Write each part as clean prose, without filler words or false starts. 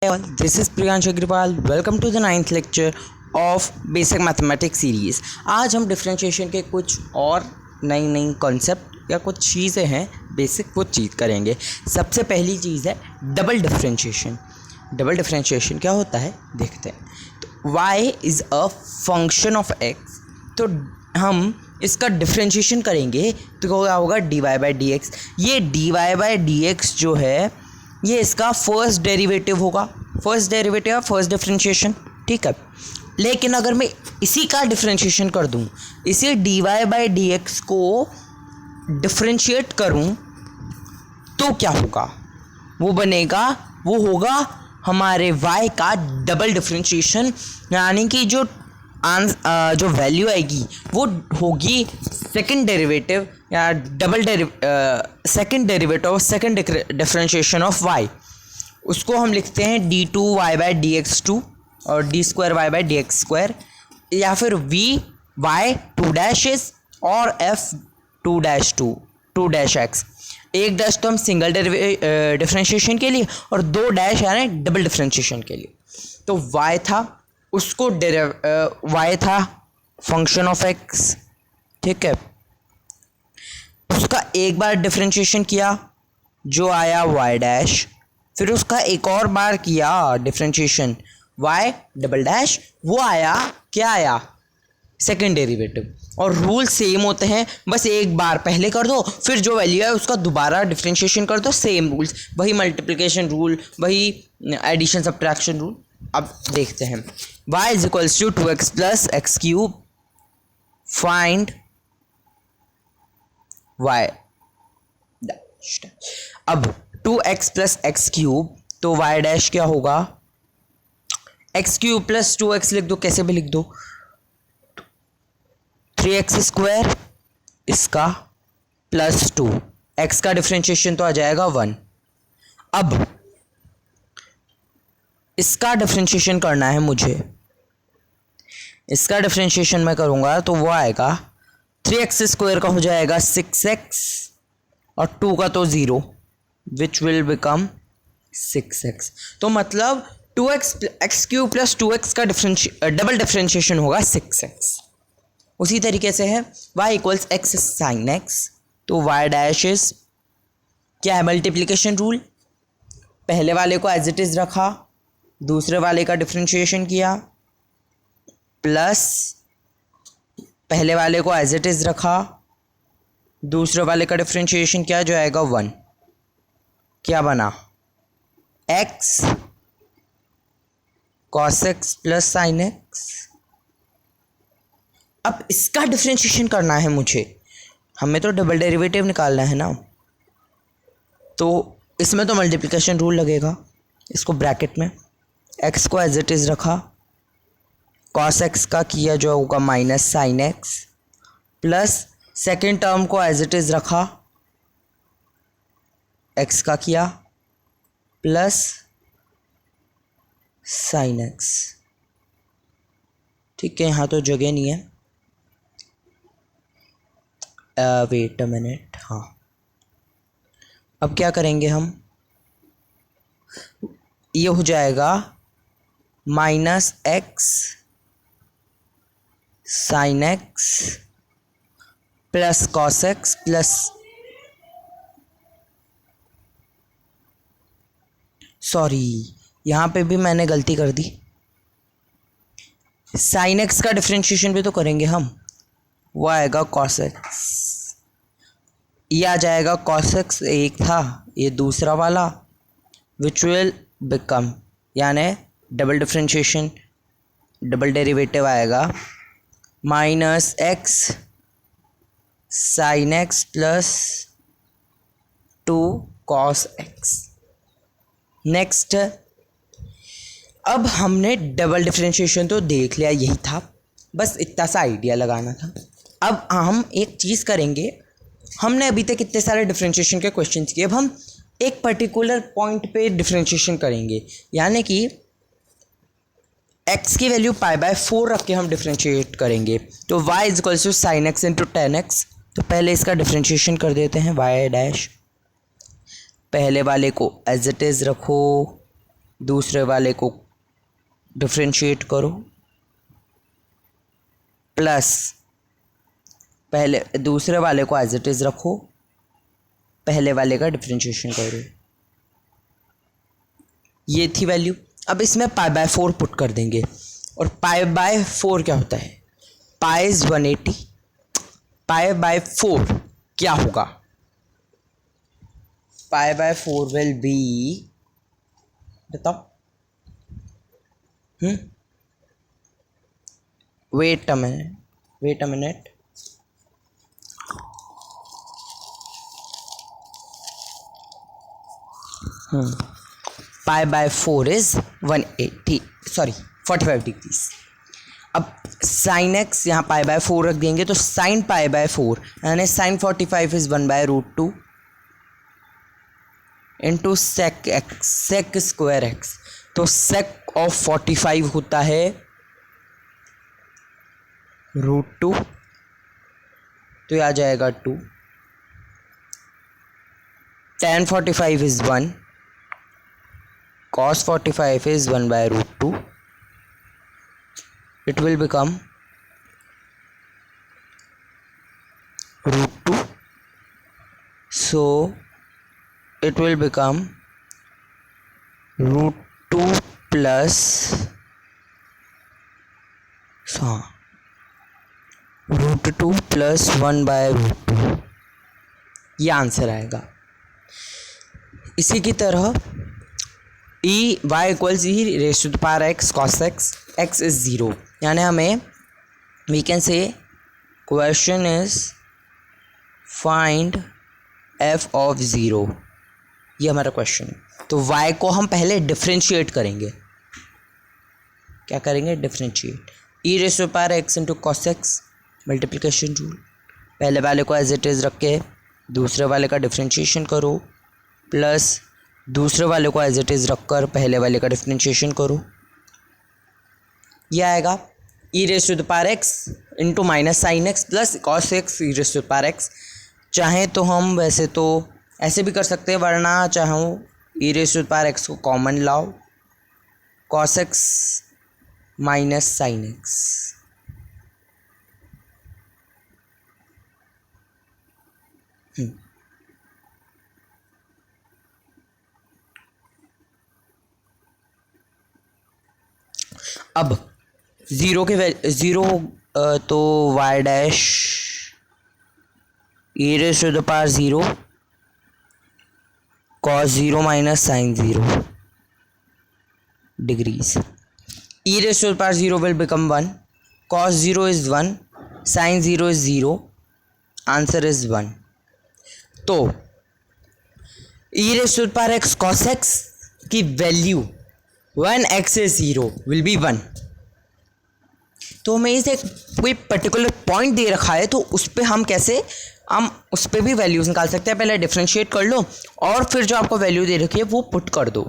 This is Priyansh Agrawal. Welcome to the 9th lecture of Basic Mathematics series. आज हम differentiation के कुछ और नई कॉन्सेप्ट या कुछ चीज़ें हैं बेसिक वो चीज़ करेंगे। सबसे पहली चीज़ है डबल डिफरेंशिएशन। डबल डिफरेंशिएशन क्या होता है देखते हैं। तो y is a function of x, तो हम इसका डिफरेंशिएशन करेंगे तो क्या होगा dy बाई डी एक्स। ये dy बाई डी एक्स जो है ये इसका फर्स्ट डेरिवेटिव होगा, फर्स्ट डेरिवेटिव या फर्स्ट डिफरेंशिएशन, ठीक है। लेकिन अगर मैं इसी का डिफरेंशिएशन कर दूं, इसी dy बाई डी एक्स को डिफरेंशिएट करूं तो क्या होगा, वो बनेगा, वो होगा हमारे y का डबल डिफरेंशिएशन, यानी कि जो वैल्यू आएगी वो होगी सेकंड डेरिवेटिव या second derivative of second differentiation of y। उसको हम लिखते हैं d2y by d x two और d square y by d x square, या फिर v y टू डैशेस और f टू डैश x। एक डैश तो हम सिंगल डिफरेंशिएशन के लिए और दो डैश यानी डबल डिफरेंशिएशन के लिए। तो y था, उसको y था फंक्शन ऑफ x, ठीक है। उसका एक बार डिफरेंशिएशन किया जो आया y डैश, फिर उसका एक और बार किया डिफरेंशिएशन y डबल डैश, वो आया क्या आया सेकंड डेरिवेटिव। और रूल सेम होते हैं, बस एक बार पहले कर दो फिर जो वैल्यू है उसका दोबारा डिफरेंशिएशन कर दो, सेम रूल्स, वही मल्टीप्लिकेशन रूल, वही एडिशन सब्ट्रैक्शन रूल। अब देखते हैं y is equals to 2x plus x cube, find y dash. अब 2x प्लस एक्स क्यूब, तो y डैश क्या होगा, एक्स क्यूब प्लस 2x लिख दो, कैसे भी लिख दो, 3x स्क्वायर इसका प्लस 2, x का डिफरेंशिएशन तो आ जाएगा 1। अब इसका डिफरेंशिएशन करना है मुझे, इसका डिफरेंशिएशन मैं करूंगा तो वो आएगा 3x स्क्वायर का हो जाएगा 6x और 2 का तो 0, विच विल बिकम 6x। तो मतलब 2x x cube plus 2x का डबल डिफरेंशिएशन होगा 6x। उसी तरीके से है y equals x sine x, तो y डैश इज क्या है मल्टीप्लिकेशन रूल, पहले वाले को एज इट इज रखा, दूसरे वाले का डिफरेंशिएशन किया, प्लस पहले वाले को एज इट इज रखा, दूसरे वाले का डिफरेंशिएशन किया जो आएगा 1, क्या बना x cos x plus sign x। अब इसका डिफरेंशिएशन करना है मुझे, हमें तो डबल डेरिवेटिव निकालना है ना, तो इसमें तो मल्टीप्लिकेशन रूल लगेगा। इसको ब्रैकेट में x को एज इट इज रखा, cos x का किया जो होगा minus sine x, plus second term को एज इट इज रखा, x का किया प्लस साइन x, ठीक है। यहाँ तो जगह नहीं है, वेट अ मिनट, हाँ। अब क्या करेंगे हम, ये हो जाएगा minus x sine x plus cos x plus, sorry यहाँ पे भी मैंने गलती कर दी, साइन x का डिफरेंशिएशन भी तो करेंगे हम, वो आएगा कॉस x, ये आ जाएगा कॉस x एक था, ये दूसरा वाला, विच विल बिकम, यानी डबल डिफरेंशिएशन डबल डेरिवेटिव आएगा minus x sine x plus 2 cos x। Next, अब हमने डबल डिफरेंशिएशन तो देख लिया, यही था, बस इतना सा आइडिया लगाना था। अब हम एक चीज़ करेंगे, हमने अभी तक इतने सारे डिफरेंशिएशन के क्वेश्चंस किए, अब हम एक पर्टिकुलर पॉइंट पे डिफरेंशिएशन करेंगे, यानी कि x की वैल्यू पाई बाय 4 रख के हम डिफरेंशिएट करेंगे। तो y is equals to sine x into ten x, तो पहले इसका डिफरेंशिएशन कर देते हैं y डैश, पहले वाले को एज इट इज़ रखो, दूसरे वाले को डिफरेंशिएट करो, प्लस पहले दूसरे वाले को एज इट इज़ रखो, पहले वाले का डिफरेंशिएशन करो। ये थी वैल्यू। अब इसमें पाई बाय 4 पुट कर देंगे, और पाई बाय 4 क्या होता है, पाई इज 180, पाई बाय 4 क्या होगा, पाई बाय 4 विल बी, बताओ, wait a minute, pi by 4 is 180, sorry 45 degrees. अब साइन एक्स यहाँ पाई बाय 4 रख देंगे, तो साइन पाई बाय 4 यानी sine 45 is 1/√2 into sec x, sec square x. तो सेक ऑफ 45 होता है √2, तो ये आ जाएगा 2। tan 45 is 1, cos 45 is 1/√2. It will become √2. So it will become √2 plus √2 plus 1/√2, ये आंसर आएगा। इसी की तरह e y equals e raise to the power x cos x, x is 0, यानी हमें we can say question is find f of 0, ये हमारा question है। तो y को हम पहले डिफ्रेंशिएट करेंगे, क्या करेंगे, differentiate, e raise to the power x into cos x, multiplication rule, पहले वाले को एज इट इज़ रख के दूसरे वाले का डिफ्रेंशिएशन करो, प्लस दूसरे वाले को एज इट इज़ रखकर पहले वाले का डिफरेंशिएशन करो, यह आएगा e raise to the power x into minus sine x plus cos x e raise to the power x. चाहें तो हम वैसे तो ऐसे भी कर सकते हैं, वरना चाहो e raise to the power x को कॉमन लाओ, cos x minus sine x. अब ज़ीरो तो y dash e raise to the power 0 cos 0 minus sine 0 degrees, e raise to the power 0 will become 1, cos 0 is 1, sine 0 is 0, answer is 1। तो e raise to the power x cos x की value when x is 0 will be 1। तो हमें इसे कोई particular point दे रखा है, तो उस पर हम कैसे, हम उस पर भी वैल्यूज़ निकाल सकते हैं। पहले डिफरेंशिएट कर लो और फिर जो आपको वैल्यू दे रखी है वो पुट कर दो।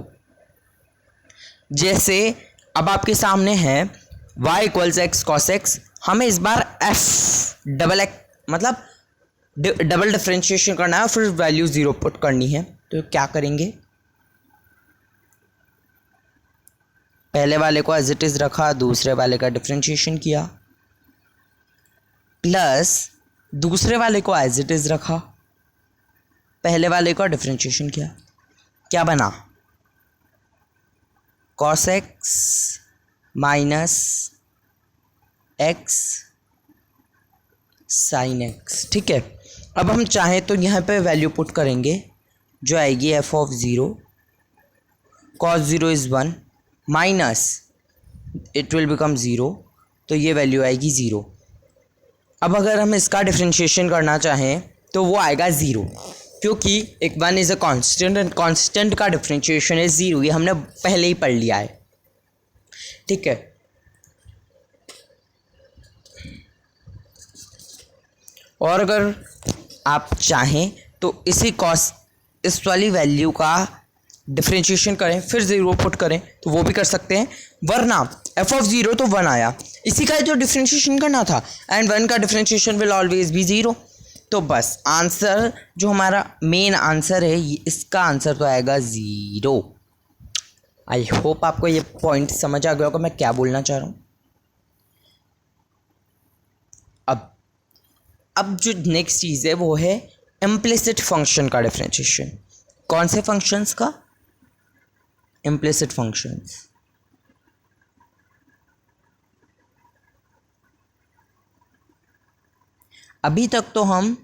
जैसे अब आपके सामने है y equals x cos x, हमें इस बार f डबल एक्स मतलब डबल डिफरेंशिएशन करना है और फिर वैल्यू 0 पुट करनी है। तो क्या करेंगे, पहले वाले को एज इट इज़ रखा, दूसरे वाले का डिफरेंशिएशन किया, प्लस दूसरे वाले को एज इट इज़ रखा, पहले वाले का डिफरेंशिएशन किया, क्या बना, cos x minus x sine x. ठीक है, अब हम चाहें तो यहाँ पे वैल्यू पुट करेंगे, जो आएगी F of 0, cos 0 is 1 minus it will become 0, तो ये वैल्यू आएगी 0। अब अगर हम इसका डिफरेंशिएशन करना चाहें तो वो आएगा 0, क्योंकि एक 1 is a constant and constant का डिफरेंशिएशन इज 0, ये हमने पहले ही पढ़ लिया है। ठीक है, और अगर आप चाहें तो इस वाली वैल्यू का डिफरेंशिएशन करें फिर 0 पुट करें तो वो भी कर सकते हैं, वरना f ऑफ 0 तो 1 आया, इसी का जो डिफरेंशिएशन करना था, एंड 1 का डिफरेंशिएशन विल ऑलवेज बी 0। तो बस आंसर जो हमारा मेन आंसर है, इसका आंसर तो आएगा 0। आई होप आपको ये पॉइंट समझ आ गया होगा मैं क्या बोलना चाह रहा हूँ। अब जो नेक्स्ट चीज़ है वो है इम्प्लिसिट फंक्शन का डिफरेंशिएशन। कौन से फंक्शंस का? Implicit functions. अभी तक तो हम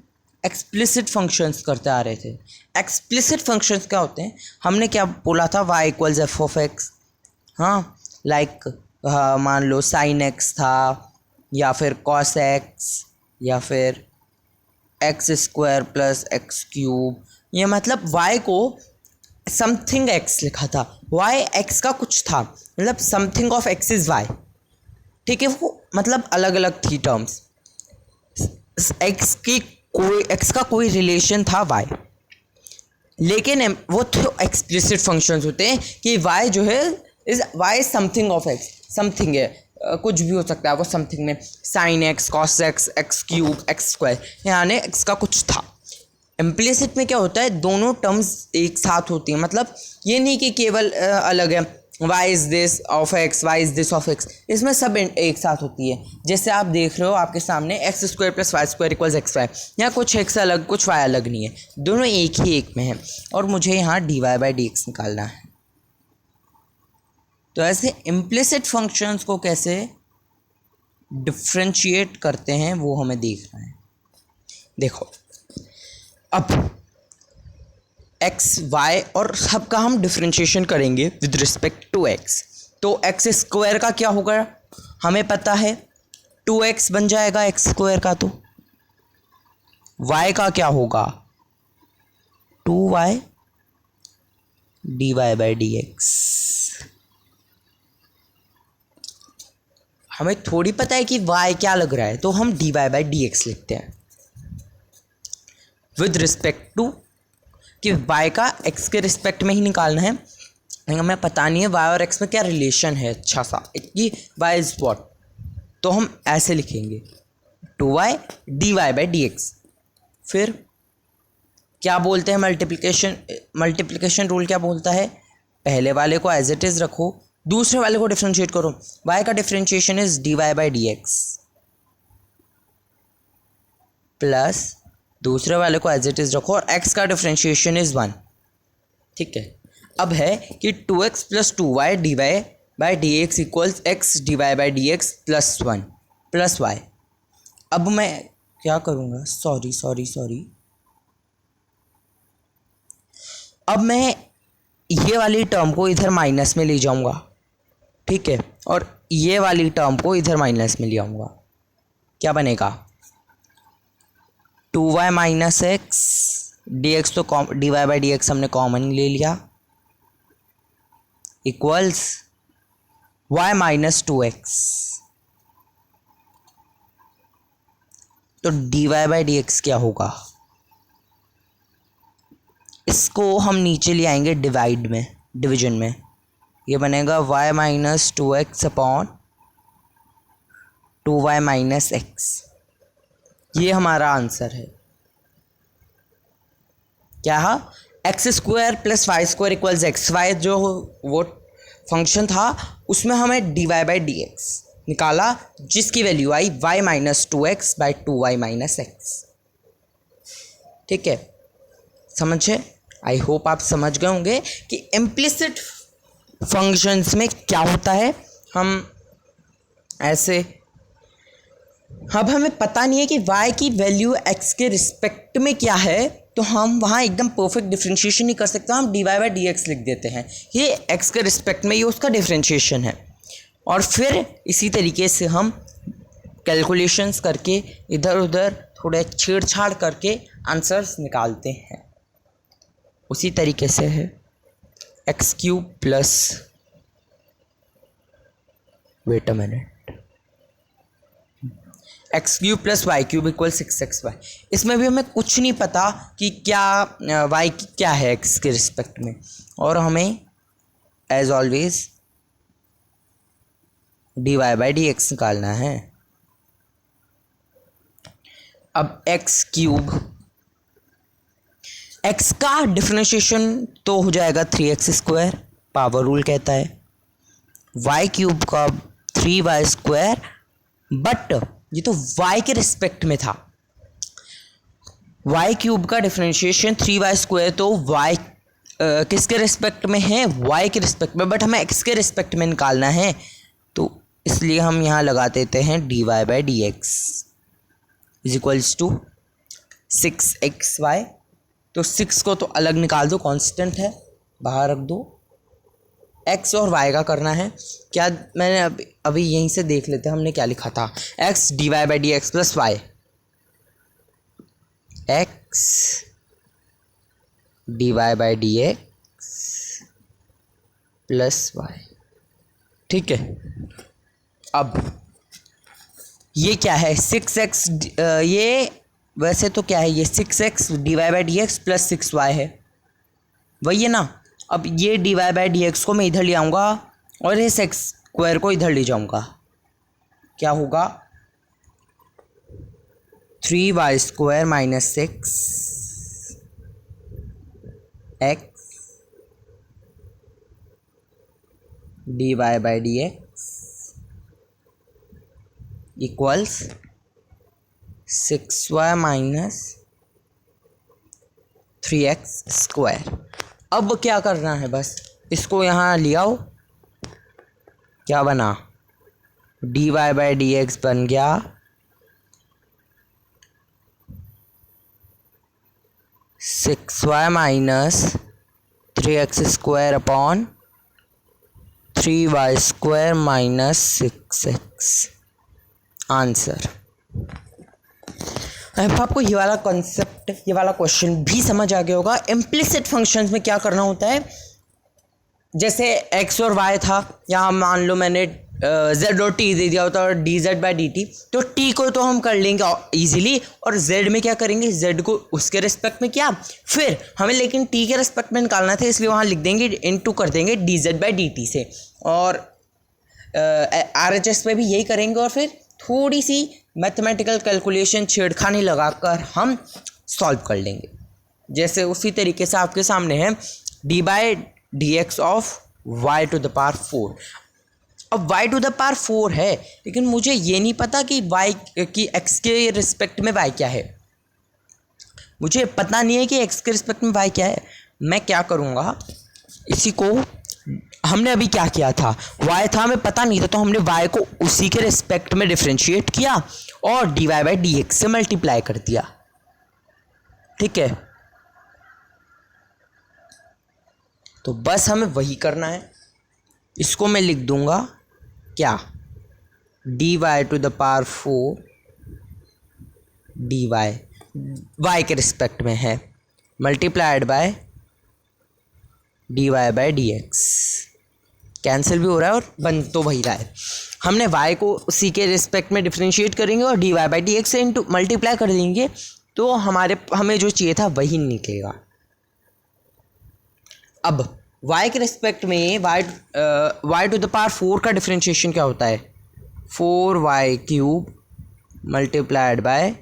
एक्सप्लिसिट फंक्शंस करते आ रहे थे। एक्सप्लिसिट फंक्शंस क्या होते हैं? हमने क्या बोला था? y equals F of x. हाँ, लाइक मान लो साइन एक्स था, या फिर कॉस एक्स, या फिर x square plus x cube. ये मतलब y को समथिंग x लिखा था, y x का कुछ था, मतलब something of x is y। ठीक है, वो मतलब अलग अलग थी टर्म्स। x का कोई रिलेशन था y, लेकिन वो तो एक्सप्लिसिट फंक्शंस होते हैं कि y जो है y something of x। Something है, कुछ भी हो सकता है वो समथिंग में, sine x, cos x, x cube, x square, यानी एक्स का कुछ था। इम्प्लिसिट में क्या होता है? दोनों टर्म्स एक साथ होती हैं। मतलब ये नहीं कि केवल अलग है, y is this of x, y is this of x, इसमें सब एक साथ होती है। जैसे आप देख रहे हो आपके सामने x square plus y square equals x y, यहाँ कुछ एक्स अलग कुछ वाई अलग नहीं है, दोनों एक ही एक में है, और मुझे यहाँ d y by d x निकालना है। तो ऐसे इम्प्लिसिट फंक्शंस को कैसे डिफ्रेंशिएट करते हैं वो हमें देखना है। देखो, अब एक्स वाई और सबका हम डिफ्रेंशिएशन करेंगे विद रिस्पेक्ट टू एक्स। तो एक्स स्क्वायर का क्या होगा हमें पता है, 2x बन जाएगा एक्स स्क्वायर का। तो y का क्या होगा? 2y d y by d x. हमें थोड़ी पता है कि y क्या लग रहा है, तो हम d y by d x लिखते हैं विद रिस्पेक्ट टू, कि y का x के रिस्पेक्ट में ही निकालना है। हमें पता नहीं है y और x में क्या रिलेशन है अच्छा सा, कि y इज़ वॉट, तो हम ऐसे लिखेंगे 2y d y by d x. फिर क्या बोलते हैं? मल्टीप्लिकेशन रूल क्या बोलता है? पहले वाले को एज इट इज़ रखो, दूसरे वाले को डिफ्रेंशिएट करो। y का differentiation is d y by d x, plus दूसरे वाले को एज इट इज़ रखो, और x का डिफ्रेंशिएशन इज़ 1। ठीक है, अब है कि 2x plus 2y d y by d x equals x d y by d x plus 1 plus y। अब मैं क्या करूँगा? सॉरी, अब मैं ये वाली टर्म को इधर माइनस में ले जाऊँगा, ठीक है, और ये वाली टर्म को इधर माइनस में ले आऊँगा। क्या बनेगा? 2y minus x d x, तो d y by d x हमने कॉमन ले लिया, इक्वल्स y माइनस 2x। तो d y by d x क्या होगा? इसको हम नीचे ले आएंगे डिवीजन में, ये बनेगा y minus 2x upon 2y minus x. ये हमारा आंसर है। क्या है? X square plus y square equals x y, जो वो फंक्शन था उसमें हमें d y by d x निकाला, जिसकी वैल्यू आई y minus 2x by 2y minus x. ठीक है, समझे? आई होप आप समझ गए होंगे कि इम्प्लिसिट फंक्शंस में क्या होता है। हम ऐसे, अब हमें पता नहीं है कि y की वैल्यू x के रिस्पेक्ट में क्या है, तो हम वहाँ एकदम परफेक्ट डिफ्रेंशिएशन नहीं कर सकते, हम d y by d x लिख देते हैं, ये x के रिस्पेक्ट में ये उसका डिफ्रेंशिएशन है। और फिर इसी तरीके से हम कैलकुलेशंस करके इधर उधर थोड़े छेड़छाड़ करके आंसर्स निकालते हैं। उसी तरीके से है x cube plus, wait a minute, x cube plus y cube equal 6xy। इसमें भी हमें कुछ नहीं पता कि क्या वाई क्या है एक्स के रिस्पेक्ट में, और हमें as always d y by d x निकालना है। अब एक्स क्यूब, एक्स का डिफरेंशिएशन तो हो जाएगा 3x स्क्वायर पावर रूल कहता है। वाई क्यूब का 3y², बट ये तो y के रिस्पेक्ट में था। वाई क्यूब का डिफरेंशिएशन 3y², तो y किसके रिस्पेक्ट में है, y के रिस्पेक्ट में, बट हमें x के रिस्पेक्ट में निकालना है, तो इसलिए हम यहाँ लगा देते हैं dy/dx is equals to 6xy। तो 6 को तो अलग निकाल दो, कांस्टेंट है, बाहर रख दो। x और y का करना है क्या, मैंने अभी यहीं से देख लेते हैं हमने क्या लिखा था। x dy/dx plus y, x dy/dx plus y, ठीक है। अब ये क्या है, 6x, ये वैसे तो क्या है, ये 6x dy/dx प्लस 6y है, वही है ना। अब ये dy/dx को मैं इधर ले आऊँगा और इस x² को इधर ले जाऊँगा, क्या होगा, 3y² minus 6x dy/dx equals 6y minus 3x²। अब क्या करना है, बस इसको यहाँ ले आओ, क्या बना, dy/dx बन गया 6y minus 3x² upon 3y² minus 6x। Answer. अब आपको ये वाला कॉन्सेप्ट, ये वाला क्वेश्चन भी समझ आ गया होगा। इम्प्लिसिट फंक्शंस में क्या करना होता है, जैसे x और y था, यहाँ मान लो मैंने z और t दे दिया होता और dz/dt, तो t को तो हम कर लेंगे इजीली, और z में क्या करेंगे, z को उसके रिस्पेक्ट में किया, फिर हमें लेकिन t के रिस्पेक्ट में निकालना था, इसलिए वहाँ लिख देंगे इनटू कर देंगे dz/dt से, और RHS में भी यही करेंगे, और फिर थोड़ी सी मैथमेटिकल कैलकुलेशन छेड़खानी लगाकर हम सॉल्व कर लेंगे। जैसे उसी तरीके से आपके सामने है d/dx of y to the power 4। अब y टू द पावर 4 है, लेकिन मुझे ये नहीं पता कि y की x के रिस्पेक्ट में y क्या है, मुझे पता नहीं है कि x के रिस्पेक्ट में y क्या है। मैं क्या करूँगा, इसी को हमने अभी क्या किया था, y था, हमें पता नहीं था, तो हमने y को उसी के रिस्पेक्ट में डिफरेंशिएट किया और dy/dx से मल्टीप्लाई कर दिया, ठीक है। तो बस हमें वही करना है। इसको मैं लिख दूंगा क्या, dy to the power 4 dy y के रिस्पेक्ट में है, मल्टीप्लाइड बाय dy/dx। कैंसिल भी हो रहा है और बन तो वही रहा है। हमने y को उसी के रिस्पेक्ट में डिफरेंशिएट करेंगे और dy/dx से इंटू मल्टीप्लाई कर देंगे, तो हमें जो चाहिए था वही निकलेगा। अब y के रिस्पेक्ट में y टू द पावर 4 का डिफरेंशिएशन क्या होता है, 4y³ मल्टीप्लाइड बाय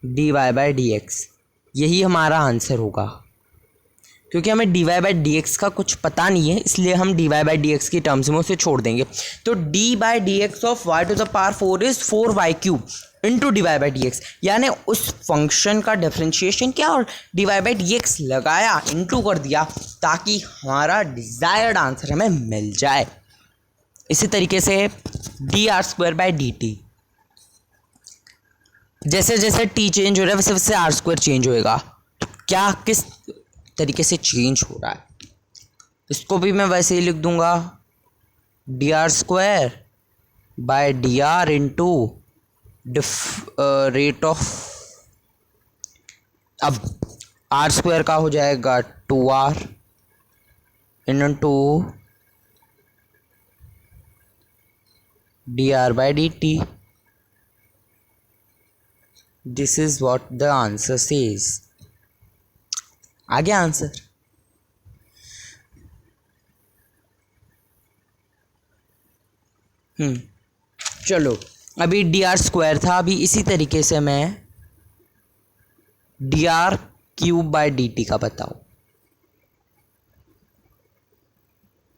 dy/dx। यही हमारा आंसर होगा, क्योंकि हमें dy/dx का कुछ पता नहीं है, इसलिए हम dy/dx की टर्म्स में उसे छोड़ देंगे। तो d/dx of y to the power 4 is 4y³ into dy/dx, यानी उस फंक्शन का डिफरेंशिएशन क्या और dy/dx लगाया, इंटू कर दिया, ताकि हमारा डिज़ायर्ड आंसर हमें मिल जाए। इसी तरीके से dr²/dt, जैसे जैसे t चेंज हो रहा है वैसे वैसे r² चेंज होएगा। तो क्या किस तरीके से चेंज हो रहा है, इसको भी मैं वैसे ही लिख दूंगा, dr² इंटू रेट ऑफ, अब r² का हो जाएगा 2r into dr/dt। This is what the answer says. आ गया आंसर। चलो, अभी dr² था, अभी इसी तरीके से मैं D r cube by D T का बताओ।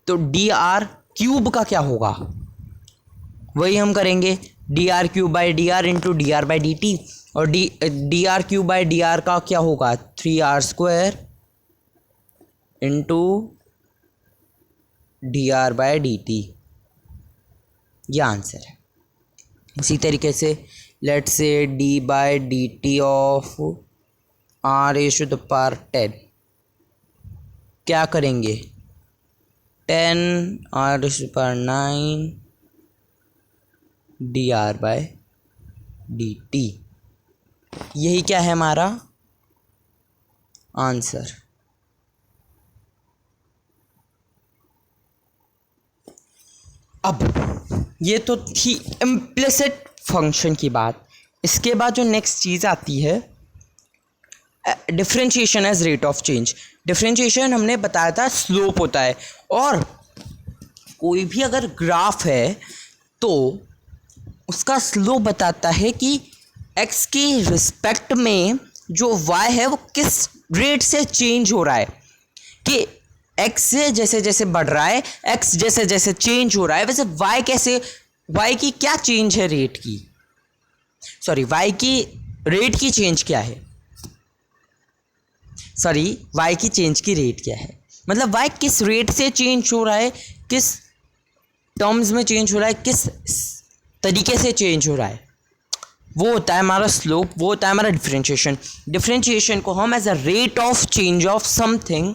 तो डी आर क्यूब का क्या होगा, वही हम करेंगे, d r cube by d r into d r by d t. और d r cube by d r का क्या होगा, 3r² into d r by d t. यह आंसर है। इसी तरीके से let say d by d t of r raise to the power 10 क्या करेंगे, 10 r raise to the power 9 d r by d t. यही क्या है हमारा आंसर। अब ये तो थी इम्प्लिसिट फंक्शन की बात। इसके बाद जो नेक्स्ट चीज़ आती है differentiation as rate of change. Differentiation हमने बताया था स्लोप होता है, और कोई भी अगर ग्राफ है तो उसका स्लोप बताता है कि x के रिस्पेक्ट में जो y है वो किस रेट से चेंज हो रहा है, कि x से जैसे जैसे बढ़ रहा है, x जैसे जैसे चेंज हो रहा है, वैसे y कैसे, y की क्या चेंज है रेट की, सॉरी y की रेट की चेंज क्या है, सॉरी y की चेंज की रेट क्या है, मतलब y किस रेट से चेंज हो रहा है, किस टर्म्स में चेंज हो रहा है, किस तरीके से चेंज हो रहा है, वो होता है हमारा स्लोप, वो होता है हमारा डिफरेंशिएशन। डिफरेंशिएशन को हम as a rate of change of something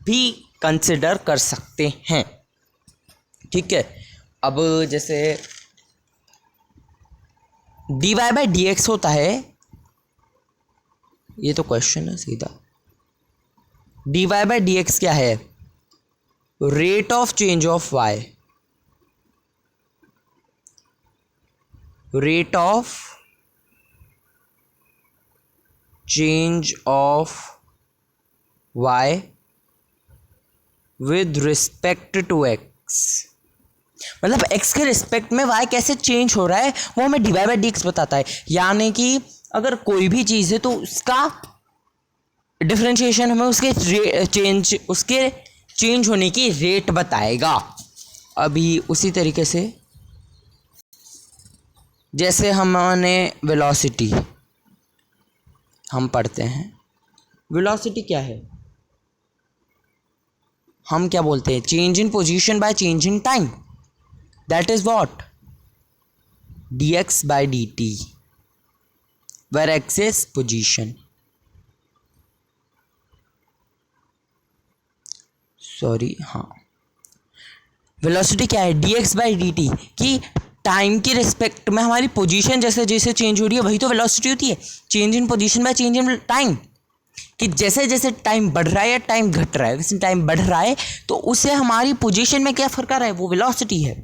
भी कंसिडर कर सकते हैं। ठीक है, अब जैसे dy बाई डी एक्स होता है, ये तो क्वेश्चन है सीधा, dy बाई डी एक्स क्या है, rate of change of y, rate of change of y with respect to x, मतलब x के रिस्पेक्ट में y कैसे चेंज हो रहा है वो हमें डी बाई डी एक्स बताता है। यानी कि अगर कोई भी चीज़ है तो उसका डिफरेंशिएशन हमें उसके चेंज होने की रेट बताएगा। अभी उसी तरीके से जैसे हमने वेलोसिटी हम पढ़ते हैं, वेलोसिटी क्या है, हम क्या बोलते हैं, change in position by change in time, that is what, dx by dt, where x is position, sorry हाँ, वेलोसिटी क्या है, dx बाई dt, कि टाइम के रिस्पेक्ट में हमारी पोजीशन जैसे जैसे चेंज हो रही है वही तो वेलोसिटी होती है, change in position by change in time, कि जैसे जैसे टाइम बढ़ रहा है या टाइम घट रहा है, वैसे टाइम बढ़ रहा है तो उससे हमारी पोजीशन में क्या फर्क आ रहा है, वो वेलोसिटी है।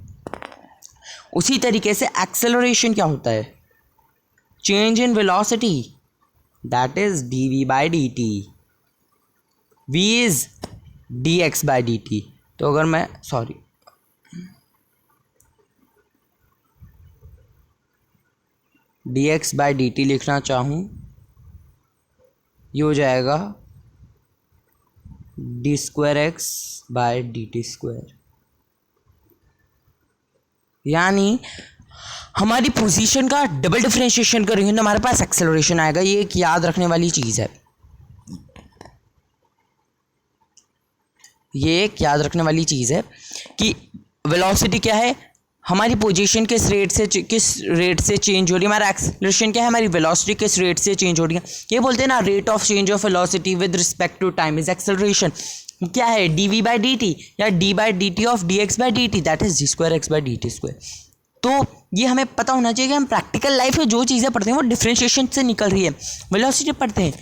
उसी तरीके से एक्सेलरेशन क्या होता है, change in velocity, that is dv by dt, v is dx by dt। तो अगर मैं सॉरी dx बाई dt लिखना चाहूँ, ये हो जाएगा d²x बाय dt², यानी हमारी पोजीशन का डबल डिफरेंशिएशन करेंगे तो हमारे पास एक्सेलरेशन आएगा। ये एक याद रखने वाली चीज़ है, ये एक याद रखने वाली चीज़ है कि वेलोसिटी क्या है, हमारी पोजीशन किस रेट से चेंज हो रही है, हमारा एक्सेलरेशन क्या है, हमारी वेलोसिटी किस रेट से चेंज हो रही है। ये बोलते हैं ना, rate of change of velocity with respect to time is acceleration. क्या है, dv बाई dt या d by dt of dx by dt, that is d²x by dt²। तो ये हमें पता होना चाहिए कि हम प्रैक्टिकल लाइफ में जो चीज़ें पढ़ते हैं वो डिफरेंशिएशन से निकल रही है। वेलोसिटी पढ़ते हैं,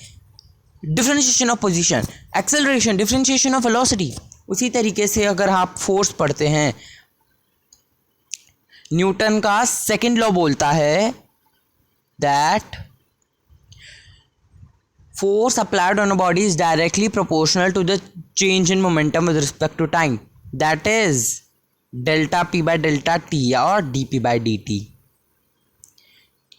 differentiation of position, acceleration, differentiation of velocity. उसी तरीके से अगर आप फोर्स पढ़ते हैं, न्यूटन का सेकंड लॉ बोलता है that force applied on a body is directly proportional to the change in momentum with respect to time, that is delta p by delta t or dp by dt।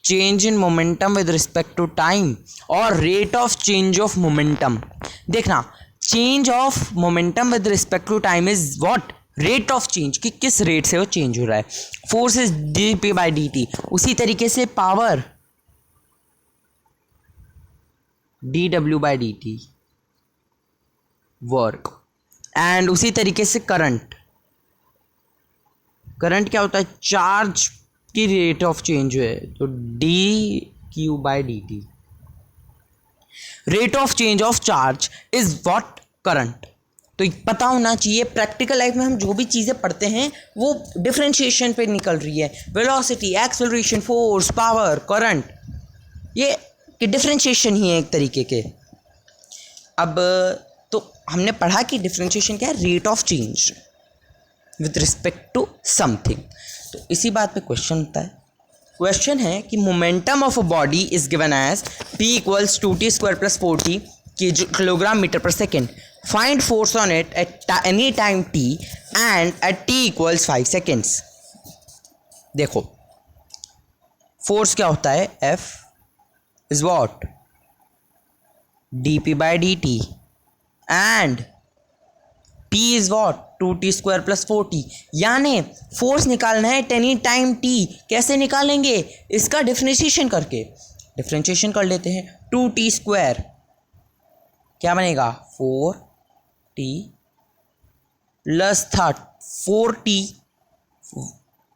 Change in momentum with respect to time और rate of change of momentum. देखना, change of momentum with respect to time is what, rate of change, कि किस rate से वो change हो रहा है। Force is d p by d t. उसी तरीके से पावर डी डब्ल्यू by d t, work. And उसी तरीके से करंट, करंट क्या होता है, चार्ज की रेट ऑफ चेंज है, तो D Q by d T. Rate of change of charge is what, current. तो पता होना चाहिए, प्रैक्टिकल लाइफ में हम जो भी चीज़ें पढ़ते हैं वो डिफरेंशिएशन पे निकल रही है। Velocity, acceleration, force, power, current, ये कि डिफरेंशिएशन ही है एक तरीके के। अब तो हमने पढ़ा कि डिफरेंशिएशन क्या है, rate of change with respect to something. तो इसी बात पे क्वेश्चन होता है। क्वेश्चन है कि momentum of a body is given as p equals 2t square plus 4t kilogram metre per second. Find force on it at any time t and at t equals 5 seconds. देखो, force क्या होता है, F is what, dp by dt and p is what, 2t square plus 4t। यानी force निकालना है eight any time t। कैसे निकालेंगे, इसका डिफरेंशिएशन करके। डिफरेंशिएशन कर लेते हैं, 2t स्क्वायर क्या बनेगा, 4t प्लस 4t,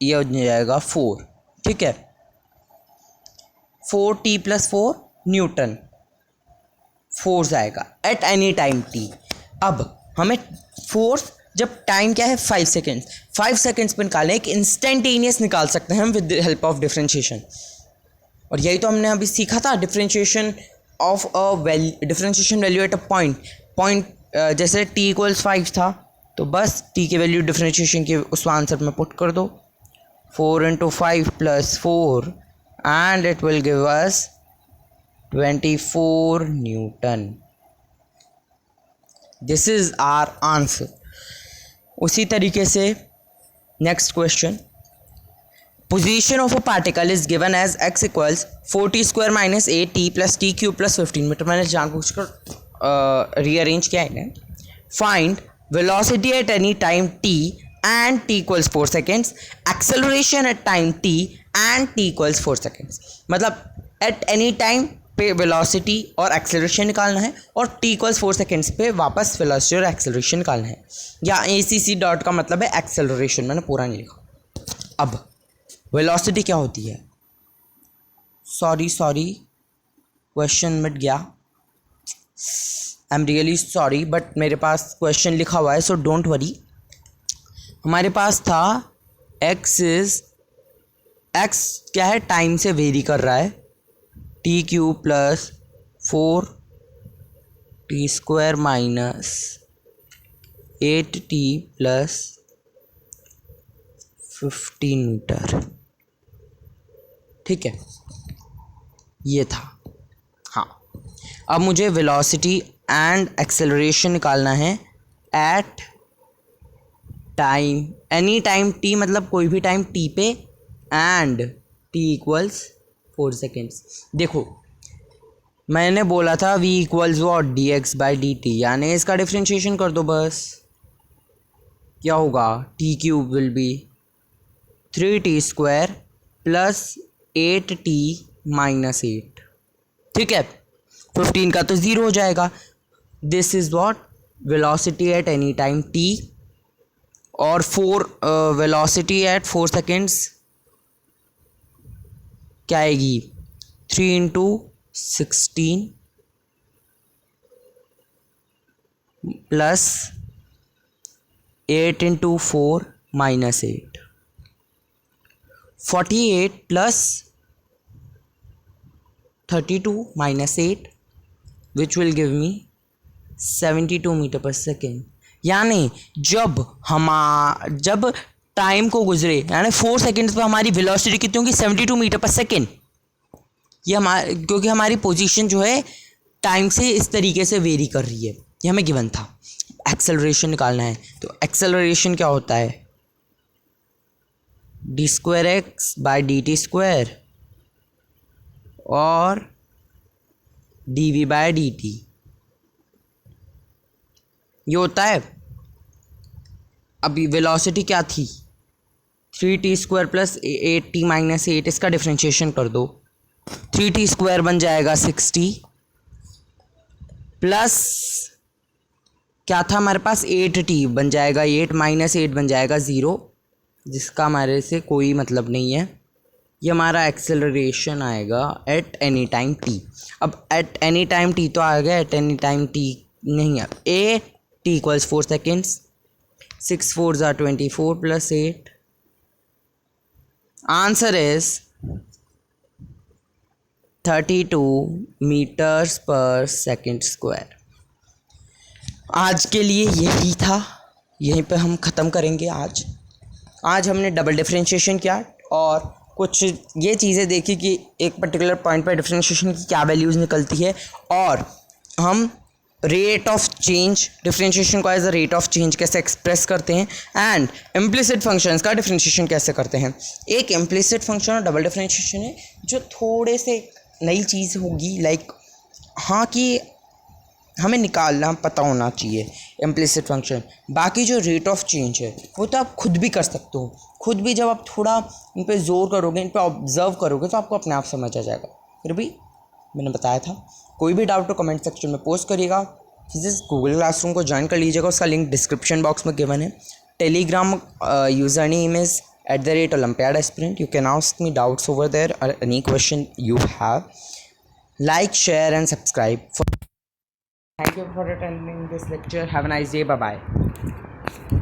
ये हो जाएगा 4, ठीक है। 4t प्लस 4 न्यूटन फोर्स आएगा एट एनी टाइम t। अब हमें फोर्स, जब टाइम क्या है 5 सेकेंड्स, 5 सेकेंड्स पर निकालें, एक इंस्टेंटेनियस निकाल सकते हैं हम with the help of differentiation. और यही तो हमने अभी सीखा था, differentiation of a differentiation value at a point. जैसे t इक्वल्स 5 था, तो बस t की वैल्यू डिफरेंशिएशन के उस आंसर में पुट कर दो, 4 into 5 plus 4 and it will give us 24 newton. This is our answer. उसी तरीके से next question, position of a particle is given as x equals 4t square minus 8t plus t cube plus 15 metre. मैंने जानबूझकर rearrange किया है। Find velocity at any time t and t equals 4 seconds, acceleration at time t and t equals 4 seconds. मतलब eight any time पे velocity और acceleration निकालना है, और t इक्वल्स 4 सेकेंड्स पे वापस वेलोसिटी और एक्सेलरेशन निकालना है। या ACC डॉट का मतलब है एक्सेलरेशन, मैंने पूरा नहीं लिखा। अब वेलोसिटी क्या होती है, सॉरी क्वेश्चन मिट गया, I am really sorry, but मेरे पास क्वेश्चन लिखा हुआ है, सो डोंट वरी। हमारे पास था x क्या है, टाइम से वेरी कर रहा है, t cube plus 4t square minus 8t plus 15 metre, ठीक है, ये था। हाँ, अब मुझे वेलोसिटी एंड एक्सेलरेशन निकालना है at time, any time t, मतलब कोई भी टाइम t पे, एंड t इक्वल्स 4 सेकेंड्स। देखो, मैंने बोला था v equals what, d x by d t, यानी इसका डिफ्रेंशिएशन कर दो बस। क्या होगा, t cube will be 3t square plus 8t minus 8, ठीक है। 15 का तो 0 हो जाएगा। This is what velocity at any time t, और 4 वेलोसिटी एट 4 सेकेंड्स क्या आएगी, 3 into 16 plus 8 into 4 minus 8, 48 plus 32 minus 8 which will give me 72 metre per second. यानी जब टाइम को गुजरे, यानी 4 सेकेंड्स पर हमारी वेलोसिटी कितनी होगी, 72 मीटर पर सेकेंड। ये क्योंकि हमारी पोजीशन जो है टाइम से इस तरीके से वेरी कर रही है, ये हमें गिवन था। एक्सेलरेशन निकालना है, तो एक्सेलरेशन क्या होता है, D square x by d T square और dv/dt ये होता है। अभी वेलोसिटी क्या थी, 3t² प्लस 8t माइनस 8, इसका डिफ्रेंशिएशन कर दो, 3t² बन जाएगा 6t प्लस क्या था हमारे पास 8t बन जाएगा 8 माइनस 8 बन जाएगा 0, जिसका हमारे से कोई मतलब नहीं है। ये हमारा एक्सेलरेशन आएगा एट एनी टाइम t। अब एट एनी टाइम t तो आ गया, एट एनी टाइम t नहीं है। a t equals 4 seconds, 6 4s are 24 plus 8, answer is 32 metres per second square. आज के लिए यही था, यहीं पे हम ख़त्म करेंगे। आज हमने डबल डिफरेंशिएशन किया और कुछ ये चीज़ें देखी कि एक पर्टिकुलर पॉइंट पर डिफरेंशिएशन की क्या वैल्यूज़ निकलती है, और हम रेट ऑफ चेंज, डिफरेंशिएशन को as a rate of change कैसे एक्सप्रेस करते हैं, एंड इम्प्लिसिट फंक्शंस का डिफरेंशिएशन कैसे करते हैं। एक इम्प्लिसिट फंक्शन और डबल डिफरेंशिएशन है जो थोड़े से नई चीज़ होगी, लाइक हाँ कि हमें निकालना पता होना चाहिए इम्प्लिसिट फंक्शन। बाकी जो रेट ऑफ चेंज है वो तो आप खुद भी कर सकते हो, खुद भी जब आप थोड़ा इन पे जोर करोगे, इन पे ऑब्जर्व करोगे तो आपको अपने आप समझ आ जाएगा। फिर भी मैंने बताया था, कोई भी डाउट तो कमेंट सेक्शन में पोस्ट करिएगा। फिजिक्स गूगल क्लासरूम को ज्वाइन कर लीजिएगा, उसका लिंक डिस्क्रिप्शन बॉक्स में गिवन है। Telegram user name is @Olympiad Aspirant। You can ask me doubts over there और any question you have. Like, share and subscribe. Thank you for attending this lecture. Have a nice day. Bye bye.